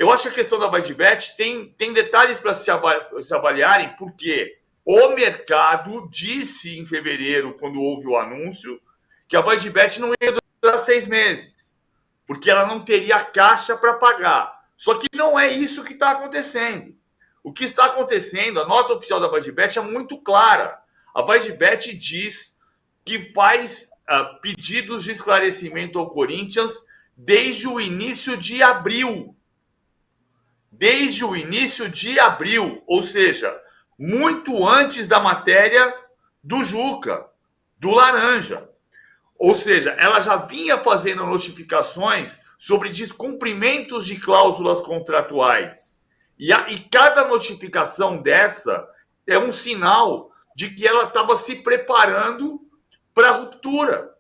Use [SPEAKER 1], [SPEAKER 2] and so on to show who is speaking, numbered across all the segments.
[SPEAKER 1] Eu acho que a questão da VaidBet tem detalhes para se avaliarem, porque o mercado disse em fevereiro, quando houve o anúncio, que a VaidBet não ia durar 6 meses, porque ela não teria caixa para pagar. Só que não é isso que está acontecendo. O que está acontecendo, a nota oficial da VaidBet é muito clara. A VaidBet diz que faz pedidos de esclarecimento ao Corinthians desde o início de abril. Desde o início de abril, ou seja, muito antes da matéria do Juca, do Laranja. Ou seja, ela já vinha fazendo notificações sobre descumprimentos de cláusulas contratuais. E cada notificação dessa é um sinal de que ela estava se preparando para a ruptura.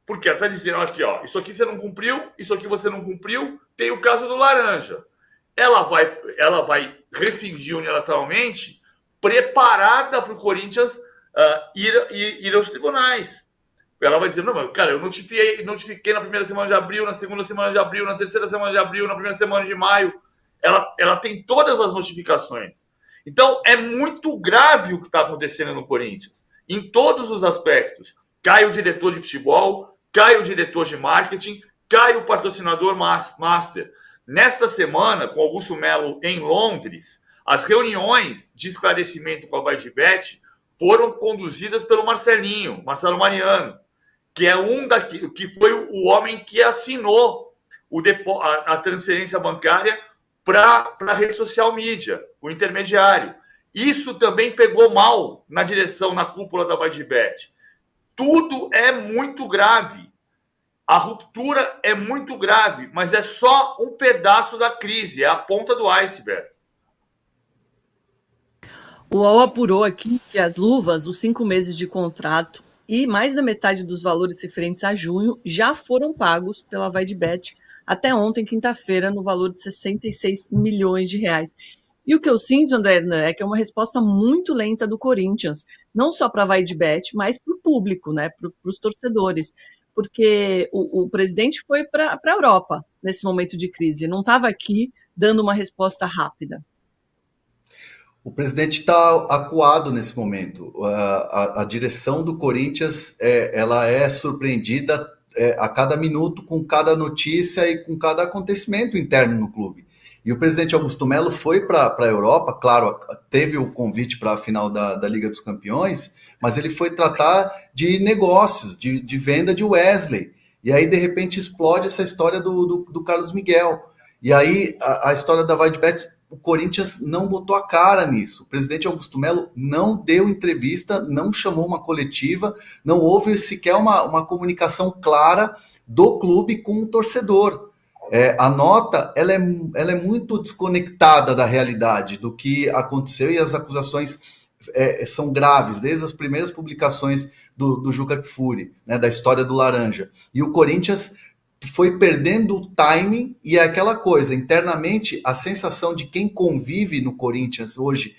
[SPEAKER 1] Porque ela está dizendo aqui, ó, isso aqui você não cumpriu, isso aqui você não cumpriu, tem o caso do Laranja. Ela vai rescindir unilateralmente, preparada para o Corinthians ir aos tribunais. Ela vai dizer, não, cara, eu notifiquei na primeira semana de abril, na segunda semana de abril, na terceira semana de abril, na primeira semana de maio. Ela tem todas as notificações. Então, é muito grave o que está acontecendo no Corinthians, em todos os aspectos. Cai o diretor de futebol, cai o diretor de marketing, cai o patrocinador master. Nesta semana, com Augusto Melo em Londres, as reuniões de esclarecimento com a VaidBet foram conduzidas pelo Marcelo Mariano, que é que foi o homem que assinou a transferência bancária para a rede social mídia, o intermediário. Isso também pegou mal na direção, na cúpula da VaidBet. Tudo é muito grave. A ruptura é muito grave, mas é só um pedaço da crise, é a ponta do iceberg.
[SPEAKER 2] O UOL apurou aqui que as luvas, os 5 meses de contrato e mais da metade dos valores referentes a junho já foram pagos pela VaidBet até ontem, quinta-feira, no valor de 66 milhões de reais. E o que eu sinto, André Hernan, é que é uma resposta muito lenta do Corinthians, não só para a VaidBet, mas para o público, né, para os torcedores, porque o presidente foi para a Europa nesse momento de crise, não estava aqui dando uma resposta rápida.
[SPEAKER 3] O presidente está acuado nesse momento. A direção do Corinthians ela é surpreendida a cada minuto com cada notícia e com cada acontecimento interno no clube. E o presidente Augusto Melo foi para a Europa, claro, teve o convite para a final da Liga dos Campeões, mas ele foi tratar de negócios, de venda de Wesley. E aí, de repente, explode essa história do Carlos Miguel. E aí, a história da VaidBet, o Corinthians não botou a cara nisso. O presidente Augusto Melo não deu entrevista, não chamou uma coletiva, não houve sequer uma comunicação clara do clube com o torcedor. A nota ela é muito desconectada da realidade, do que aconteceu, e as acusações são graves, desde as primeiras publicações do Juca Kfouri, né, da história do Laranja. E o Corinthians foi perdendo o timing, e é aquela coisa, internamente, a sensação de quem convive no Corinthians hoje,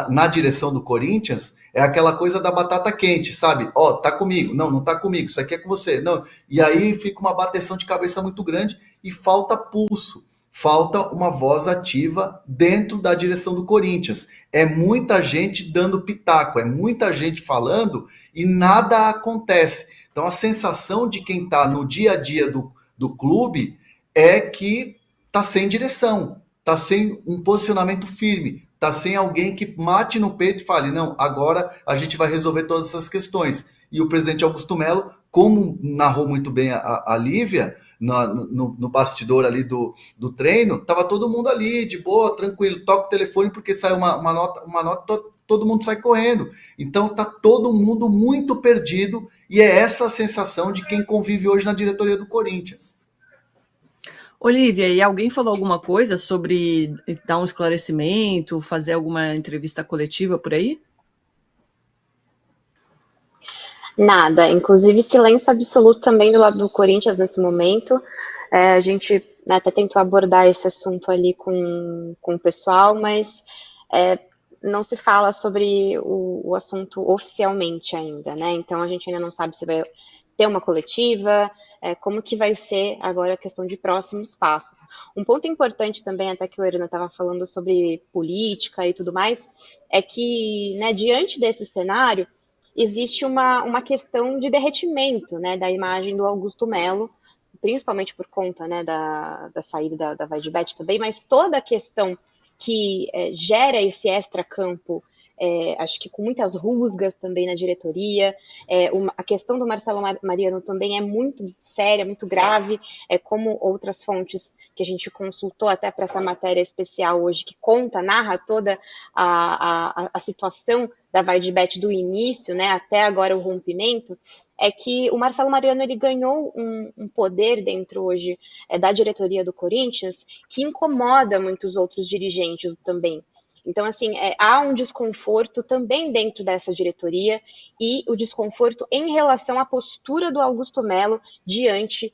[SPEAKER 3] na direção do Corinthians, é aquela coisa da batata quente, sabe? Ó, tá comigo, não tá comigo, isso aqui é com você, não. E aí fica uma bateção de cabeça muito grande e falta pulso, falta uma voz ativa dentro da direção do Corinthians. É muita gente dando pitaco, é muita gente falando e nada acontece. Então a sensação de quem tá no dia a dia do clube é que tá sem direção, tá sem um posicionamento firme, tá sem alguém que mate no peito e fale, não, agora a gente vai resolver todas essas questões. E o presidente Augusto Melo, como narrou muito bem a Lívia, no bastidor ali do treino, tava todo mundo ali, de boa, tranquilo, toca o telefone porque sai uma nota, todo mundo sai correndo. Então tá todo mundo muito perdido, e é essa a sensação de quem convive hoje na diretoria do Corinthians.
[SPEAKER 2] Olívia, e alguém falou alguma coisa sobre dar um esclarecimento, fazer alguma entrevista coletiva por aí?
[SPEAKER 4] Nada, inclusive silêncio absoluto também do lado do Corinthians nesse momento. A gente até tentou abordar esse assunto ali com o pessoal, mas não se fala sobre o assunto oficialmente ainda, né? Então a gente ainda não sabe se vai ter uma coletiva? Como que vai ser agora a questão de próximos passos? Um ponto importante também, até que o Erano estava falando sobre política e tudo mais, é que, né, diante desse cenário, existe uma questão de derretimento, né, da imagem do Augusto Melo, principalmente por conta, né, da saída da Vai de Bet também, mas toda a questão que gera esse extracampo, acho que com muitas rusgas também na diretoria, a questão do Marcelo Mariano também é muito séria, muito grave, como outras fontes que a gente consultou até para essa matéria especial hoje, que narra toda a situação da Vai de Bet do início, né, até agora o rompimento, é que o Marcelo Mariano ele ganhou um poder dentro hoje da diretoria do Corinthians que incomoda muitos outros dirigentes também. Então, assim, há um desconforto também dentro dessa diretoria e o desconforto em relação à postura do Augusto Melo diante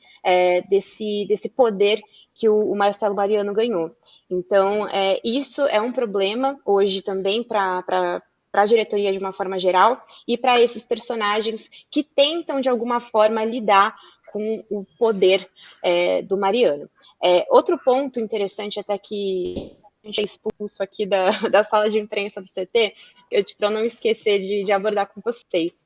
[SPEAKER 4] desse poder que o Marcelo Mariano ganhou. Então, isso é um problema hoje também para a diretoria de uma forma geral e para esses personagens que tentam, de alguma forma, lidar com o poder do Mariano. Outro ponto interessante até que a gente é expulso aqui da sala de imprensa do CT, para eu não esquecer de abordar com vocês.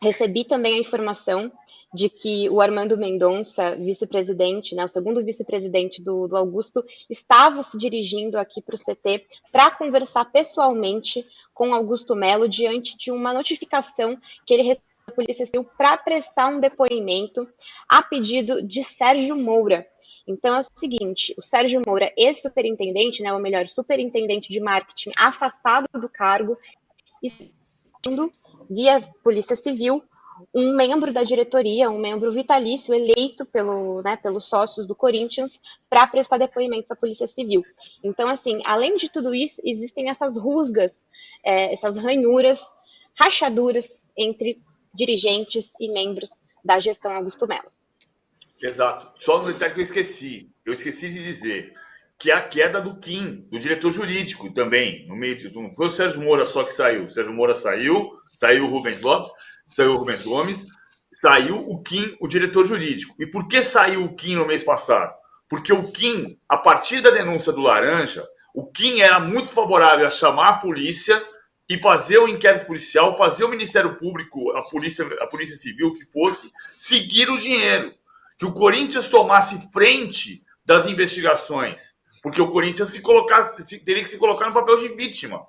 [SPEAKER 4] Recebi também a informação de que o Armando Mendonça, vice-presidente, né, o segundo vice-presidente do Augusto, estava se dirigindo aqui para o CT para conversar pessoalmente com Augusto Melo diante de uma notificação que ele recebeu da Polícia Civil para prestar um depoimento a pedido de Sérgio Moura. Então é o seguinte, o Sérgio Moura, ex-superintendente, né, ou melhor, superintendente de marketing afastado do cargo, e via Polícia Civil, um membro da diretoria, um membro vitalício eleito pelos sócios do Corinthians para prestar depoimentos à Polícia Civil. Então, assim, além de tudo isso, existem essas rusgas, essas ranhuras, rachaduras entre dirigentes e membros da gestão Augusto Melo.
[SPEAKER 1] Exato. Só um detalhe que eu esqueci. Eu esqueci de dizer que a queda do Kim, do diretor jurídico também, no meio não foi o Sérgio Moura só que saiu. O Sérgio Moura saiu o Rubens Lopes, saiu o Rubens Gomes, saiu o Kim, o diretor jurídico. E por que saiu o Kim no mês passado? Porque o Kim, a partir da denúncia do Laranja, o Kim era muito favorável a chamar a polícia e fazer o inquérito policial, fazer o Ministério Público, a Polícia Civil, que fosse, seguir o dinheiro. Que o Corinthians tomasse frente das investigações, porque o Corinthians teria que se colocar no papel de vítima.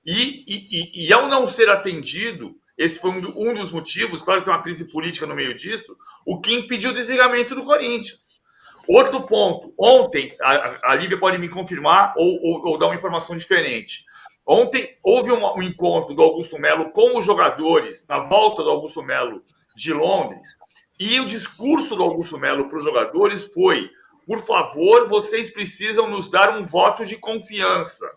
[SPEAKER 1] E ao não ser atendido, esse foi um dos motivos, claro que tem uma crise política no meio disso, o Kim pediu o desligamento do Corinthians. Outro ponto, ontem, a Lívia pode me confirmar ou dar uma informação diferente. Ontem houve um encontro do Augusto Melo com os jogadores, na volta do Augusto Melo de Londres, e o discurso do Augusto Melo para os jogadores foi: por favor, vocês precisam nos dar um voto de confiança.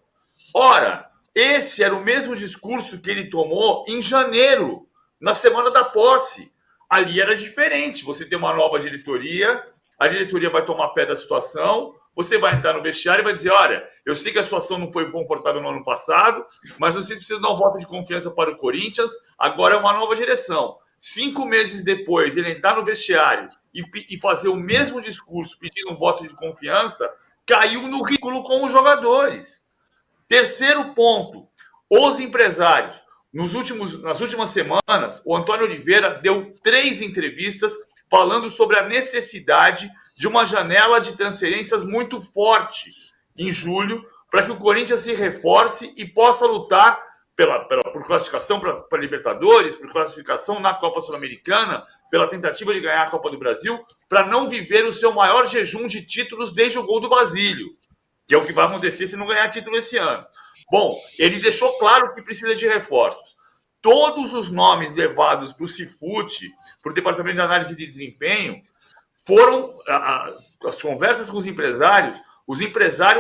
[SPEAKER 1] Ora, esse era o mesmo discurso que ele tomou em janeiro, na semana da posse. Ali era diferente. Você tem uma nova diretoria, a diretoria vai tomar pé da situação, você vai entrar no vestiário e vai dizer: olha, eu sei que a situação não foi confortável no ano passado, mas vocês precisam dar um voto de confiança para o Corinthians, agora é uma nova direção. 5 meses depois, ele entrar no vestiário e fazer o mesmo discurso pedindo um voto de confiança, caiu no ridículo com os jogadores. Terceiro ponto, os empresários. Nas últimas semanas, o Antônio Oliveira deu 3 entrevistas falando sobre a necessidade de uma janela de transferências muito forte em julho, para que o Corinthians se reforce e possa lutar por classificação para Libertadores, por classificação na Copa Sul-Americana, pela tentativa de ganhar a Copa do Brasil, para não viver o seu maior jejum de títulos desde o gol do Basílio, que é o que vai acontecer se não ganhar título esse ano. Bom, ele deixou claro que precisa de reforços. Todos os nomes levados para o Cifute, para o Departamento de Análise de Desempenho, foram as conversas com os empresários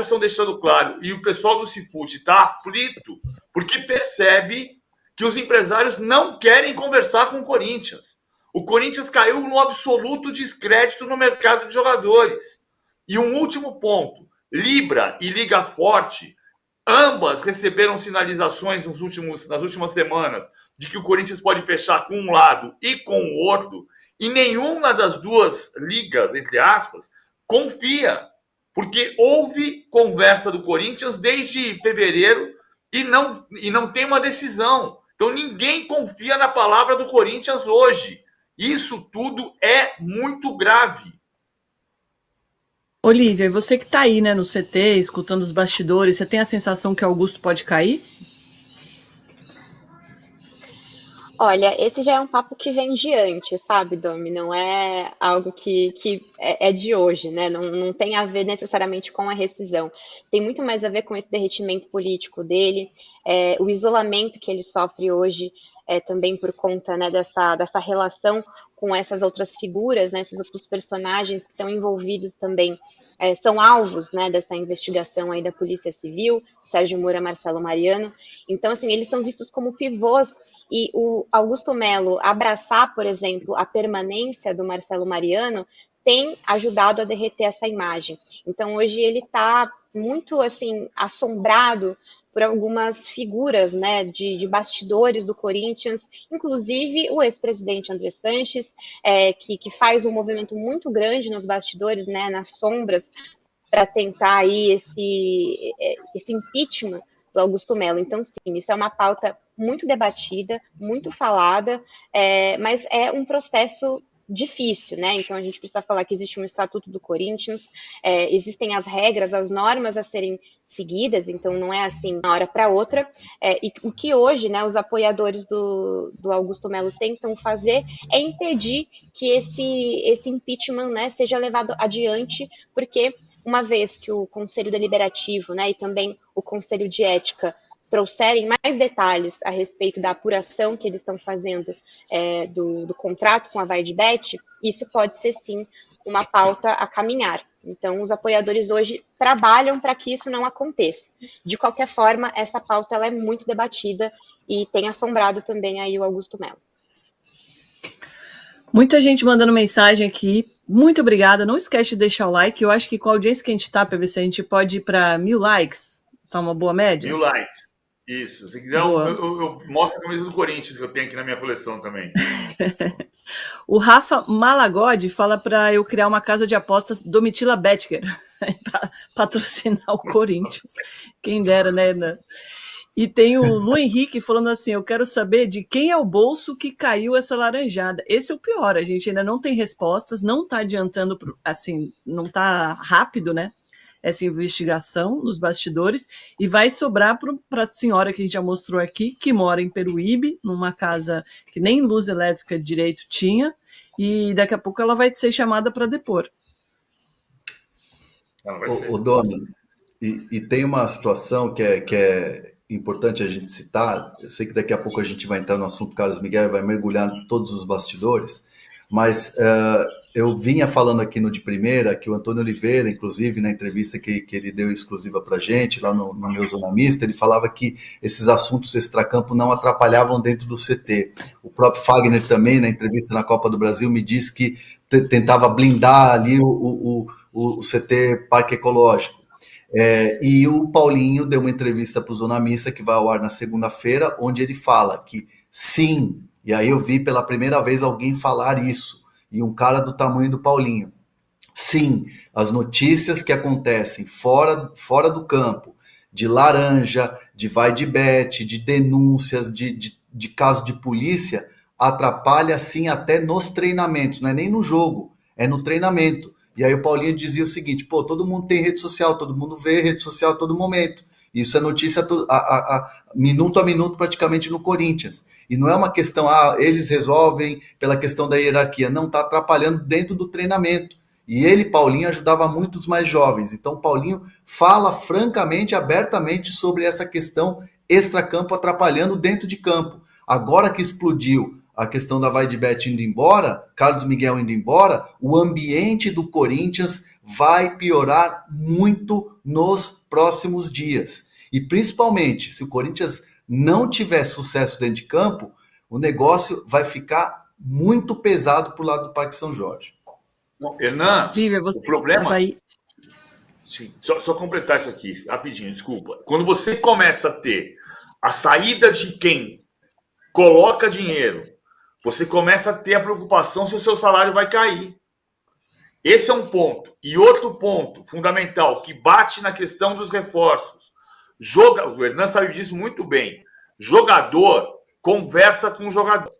[SPEAKER 1] estão deixando claro, e o pessoal do Cifute está aflito, porque percebe que os empresários não querem conversar com o Corinthians. O Corinthians caiu no absoluto descrédito no mercado de jogadores. E um último ponto, Libra e Liga Forte Ambas receberam sinalizações nas últimas semanas de que o Corinthians pode fechar com um lado e com o outro, e nenhuma das duas ligas, entre aspas, confia, porque houve conversa do Corinthians desde fevereiro e não tem uma decisão. Então ninguém confia na palavra do Corinthians hoje. Isso tudo é muito grave.
[SPEAKER 2] Olívia, você que está aí, né, no CT, escutando os bastidores, você tem a sensação que Augusto pode cair?
[SPEAKER 4] Olha, esse já é um papo que vem de antes, sabe, Domi? Não é algo que é de hoje, né? Não tem a ver necessariamente com a rescisão. Tem muito mais a ver com esse derretimento político dele, o isolamento que ele sofre hoje, também por conta, né, dessa relação com essas outras figuras, né, esses outros personagens que estão envolvidos também. São alvos, né, dessa investigação aí da Polícia Civil, Sérgio Moro, Marcelo Mariano. Então, assim, eles são vistos como pivôs e o Augusto Melo abraçar, por exemplo, a permanência do Marcelo Mariano tem ajudado a derreter essa imagem. Então, hoje ele está muito, assim, assombrado por algumas figuras, né, de bastidores do Corinthians, inclusive o ex-presidente André Sanches, que faz um movimento muito grande nos bastidores, né, nas sombras, para tentar aí esse impeachment do Augusto Melo. Então, sim, isso é uma pauta muito debatida, muito falada, mas é um processo difícil, né? Então a gente precisa falar que existe um estatuto do Corinthians, existem as regras, as normas a serem seguidas, então não é assim de uma hora para outra. E o que hoje, né, os apoiadores do Augusto Melo tentam fazer é impedir que esse impeachment, né, seja levado adiante, porque uma vez que o Conselho Deliberativo, né, e também o Conselho de Ética trouxerem mais detalhes a respeito da apuração que eles estão fazendo do contrato com a VaideBet, isso pode ser, sim, uma pauta a caminhar. Então, os apoiadores hoje trabalham para que isso não aconteça. De qualquer forma, essa pauta ela é muito debatida e tem assombrado também aí o Augusto Melo.
[SPEAKER 2] Muita gente mandando mensagem aqui. Muito obrigada. Não esquece de deixar o like. Eu acho que com a audiência que a gente está, para ver se a gente pode ir para 1.000 likes. Tá uma boa média?
[SPEAKER 1] 1.000 likes. Isso. Se quiser, eu mostro a camisa do Corinthians que eu tenho aqui na minha coleção também.
[SPEAKER 2] O Rafa Malagode fala para eu criar uma casa de apostas Domitila Betker para patrocinar o Corinthians. Quem dera, né? E tem o Lu Henrique falando assim, eu quero saber de quem é o bolso que caiu essa laranjada. Esse é o pior, a gente ainda não tem respostas, não está adiantando, assim, não está rápido, né? Essa investigação nos bastidores, e vai sobrar para a senhora que a gente já mostrou aqui, que mora em Peruíbe, numa casa que nem luz elétrica direito tinha, e daqui a pouco ela vai ser chamada para depor.
[SPEAKER 3] O Domi, e tem uma situação que é importante a gente citar. Eu sei que daqui a pouco a gente vai entrar no assunto Carlos Miguel e vai mergulhar em todos os bastidores, mas eu vinha falando aqui no De Primeira que o Antônio Oliveira, inclusive na entrevista que ele deu exclusiva para a gente lá no meu Zona Mista, ele falava que esses assuntos extracampo não atrapalhavam dentro do CT. O próprio Fagner também, na entrevista na Copa do Brasil, me disse que tentava blindar ali o CT Parque Ecológico. E o Paulinho deu uma entrevista para o Zona Mista, que vai ao ar na segunda-feira, onde ele fala que sim, e aí eu vi pela primeira vez alguém falar isso, e um cara do tamanho do Paulinho. Sim, as notícias que acontecem fora do campo, de laranja, de VaideBet, de denúncias, de caso de polícia, atrapalha sim até nos treinamentos, não é nem no jogo, é no treinamento. E aí o Paulinho dizia o seguinte, todo mundo tem rede social, todo mundo vê rede social a todo momento. Isso é notícia minuto a minuto praticamente no Corinthians. E não é uma questão, eles resolvem pela questão da hierarquia. Não, está atrapalhando dentro do treinamento. E ele, Paulinho, ajudava muitos mais jovens. Então, Paulinho fala francamente, abertamente sobre essa questão extracampo atrapalhando dentro de campo. Agora que explodiu a questão da VaideBet indo embora, Carlos Miguel indo embora, o ambiente do Corinthians vai piorar muito nos próximos dias. E principalmente, se o Corinthians não tiver sucesso dentro de campo, o negócio vai ficar muito pesado para o lado do Parque São Jorge.
[SPEAKER 1] Hernan,
[SPEAKER 2] Lívia, você
[SPEAKER 1] o problema...
[SPEAKER 2] aí.
[SPEAKER 1] Sim, só completar isso aqui, rapidinho, desculpa. Quando você começa a ter a saída de quem coloca dinheiro, você começa a ter a preocupação se o seu salário vai cair. Esse é um ponto. E outro ponto fundamental, que bate na questão dos reforços. O Hernan sabe disso muito bem. Jogador conversa com o jogador.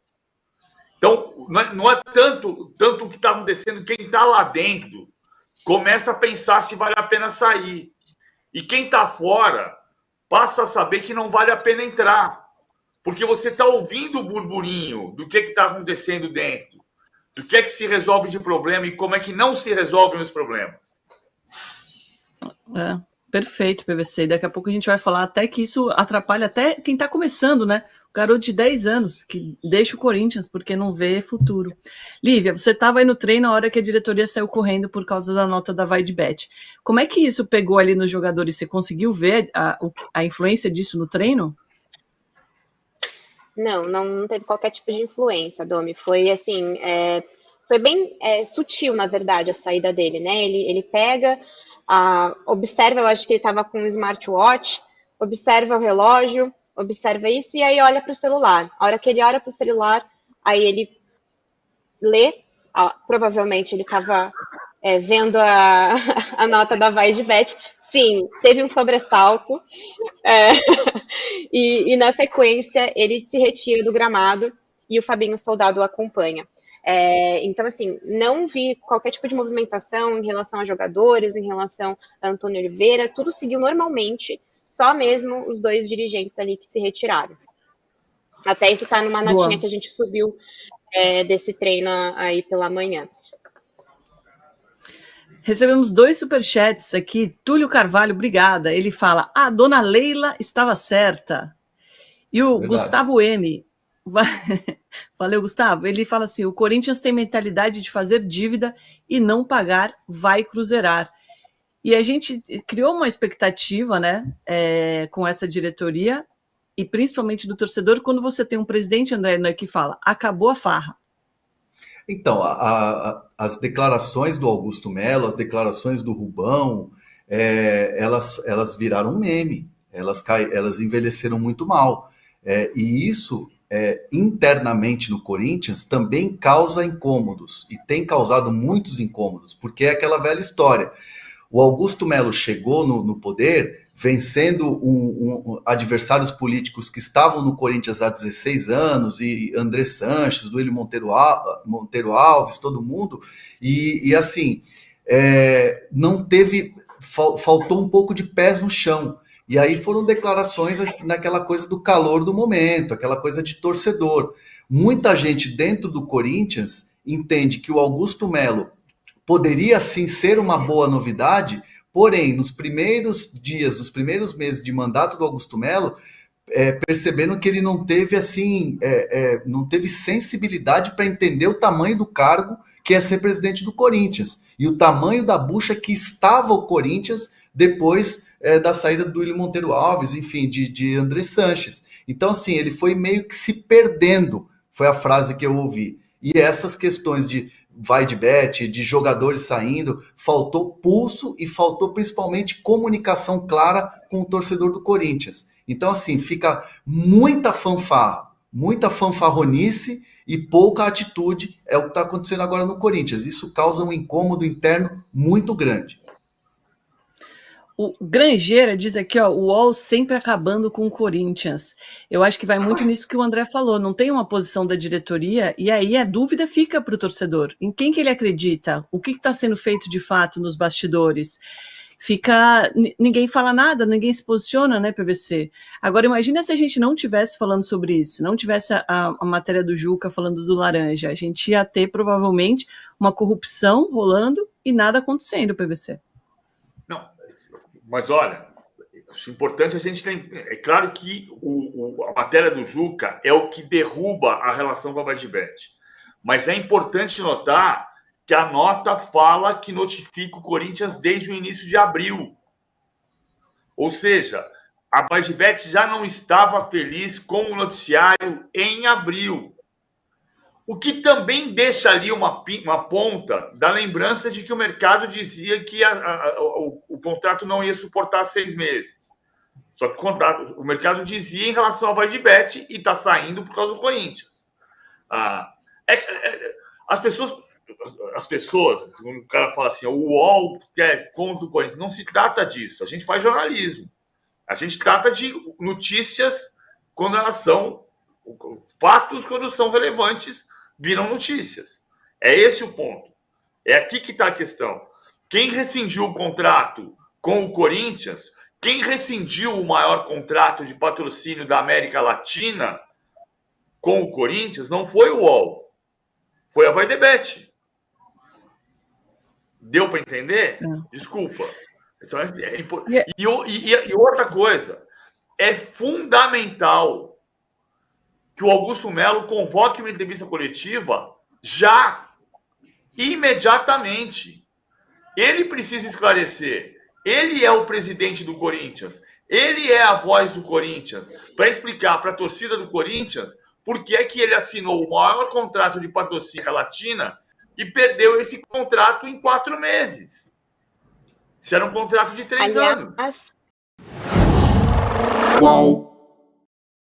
[SPEAKER 1] Então, não é tanto o que está acontecendo, quem está lá dentro começa a pensar se vale a pena sair. E quem está fora passa a saber que não vale a pena entrar. Porque você está ouvindo o burburinho do que está acontecendo dentro, do que é que se resolve de problema e como é que não se resolvem os problemas.
[SPEAKER 2] Perfeito, PVC. Daqui a pouco a gente vai falar até que isso atrapalha até quem está começando, né? O garoto de 10 anos que deixa o Corinthians porque não vê futuro. Lívia, você estava aí no treino na hora que a diretoria saiu correndo por causa da nota da VaiDebet. Como é que isso pegou ali nos jogadores? Você conseguiu ver a influência disso no treino?
[SPEAKER 4] Não teve qualquer tipo de influência, Domi. Foi assim, foi bem sutil, na verdade, a saída dele, né? Ele pega, observa, eu acho que ele estava com um smartwatch, observa o relógio, observa isso e aí olha para o celular. A hora que ele olha para o celular, aí ele lê, provavelmente ele estava vendo a nota da VaiDebet. Sim, teve um sobressalto. E na sequência ele se retira do gramado e o Fabinho Soldado o acompanha. Então, assim, não vi qualquer tipo de movimentação em relação a jogadores, em relação a Antônio Oliveira, tudo seguiu normalmente, só mesmo os dois dirigentes ali que se retiraram. Até isso tá numa notinha que a gente subiu desse treino aí pela manhã.
[SPEAKER 2] Recebemos 2 superchats aqui. Túlio Carvalho, obrigada. Ele fala, a dona Leila estava certa. E o Gustavo M. Valeu, Gustavo. Ele fala assim, o Corinthians tem mentalidade de fazer dívida e não pagar, vai cruzeirar. E a gente criou uma expectativa, né, com essa diretoria, e principalmente do torcedor, quando você tem um presidente, André Hernan, que fala, acabou a farra.
[SPEAKER 3] Então, as declarações do Augusto Melo, as declarações do Rubão, elas viraram um meme, elas envelheceram muito mal. E isso, internamente no Corinthians, também causa incômodos, e tem causado muitos incômodos, porque é aquela velha história. O Augusto Melo chegou no poder vencendo adversários políticos que estavam no Corinthians há 16 anos, e André Sanches, Duílio Monteiro Alves, todo mundo, e assim, não teve, faltou um pouco de pés no chão, e aí foram declarações naquela coisa do calor do momento, aquela coisa de torcedor. Muita gente dentro do Corinthians entende que o Augusto Melo poderia sim ser uma boa novidade, porém, nos primeiros dias, nos primeiros meses de mandato do Augusto Melo, percebendo que ele não teve assim, não teve sensibilidade para entender o tamanho do cargo que é ser presidente do Corinthians e o tamanho da bucha que estava o Corinthians depois da saída do Duílio Monteiro Alves, enfim, de André Sanches. Então, assim, ele foi meio que se perdendo, foi a frase que eu ouvi. E essas questões de VaiDebet, de jogadores saindo, faltou pulso e faltou principalmente comunicação clara com o torcedor do Corinthians. Então, assim, fica muita fanfarra, muita fanfarronice e pouca atitude, é o que está acontecendo agora no Corinthians. Isso causa um incômodo interno muito grande.
[SPEAKER 2] O Grangeira diz aqui, ó, o UOL sempre acabando com o Corinthians. Eu acho que vai muito nisso que o André falou. Não tem uma posição da diretoria e aí a dúvida fica para o torcedor. Em quem que ele acredita? O que está sendo feito de fato nos bastidores? Ninguém fala nada, ninguém se posiciona, né, PVC? Agora, imagina se a gente não tivesse falando sobre isso, não tivesse a matéria do Juca falando do laranja. A gente ia ter, provavelmente, uma corrupção rolando e nada acontecendo, PVC.
[SPEAKER 1] Não, mas olha, o importante a gente tem... É claro que a matéria do Juca é o que derruba a relação com a VaiDebet. Mas é importante notar que a nota fala que notifica o Corinthians desde o início de abril. Ou seja, a VaiDebet já não estava feliz com o noticiário em abril. O que também deixa ali uma ponta da lembrança de que o mercado dizia que o contrato não ia suportar 6 meses. Só que o mercado dizia em relação ao VaiDeBet e está saindo por causa do Corinthians. As pessoas, segundo o cara fala assim, o UOL quer contra o Corinthians. Não se trata disso. A gente faz jornalismo. A gente trata de notícias quando elas são fatos, quando são relevantes, viram notícias. É esse o ponto. É aqui que está a questão. Quem rescindiu o contrato com o Corinthians, quem rescindiu o maior contrato de patrocínio da América Latina com o Corinthians, não foi o UOL, foi a VaiDeBet. Deu para entender? Desculpa. E outra coisa, é fundamental que o Augusto Melo convoque uma entrevista coletiva já, imediatamente. Ele precisa esclarecer. Ele é o presidente do Corinthians. Ele é a voz do Corinthians. Para explicar para a torcida do Corinthians por que é que ele assinou o maior contrato de patrocínio Latina e perdeu esse contrato em 4 meses. Se era um contrato de 3 anos.
[SPEAKER 5] Qual?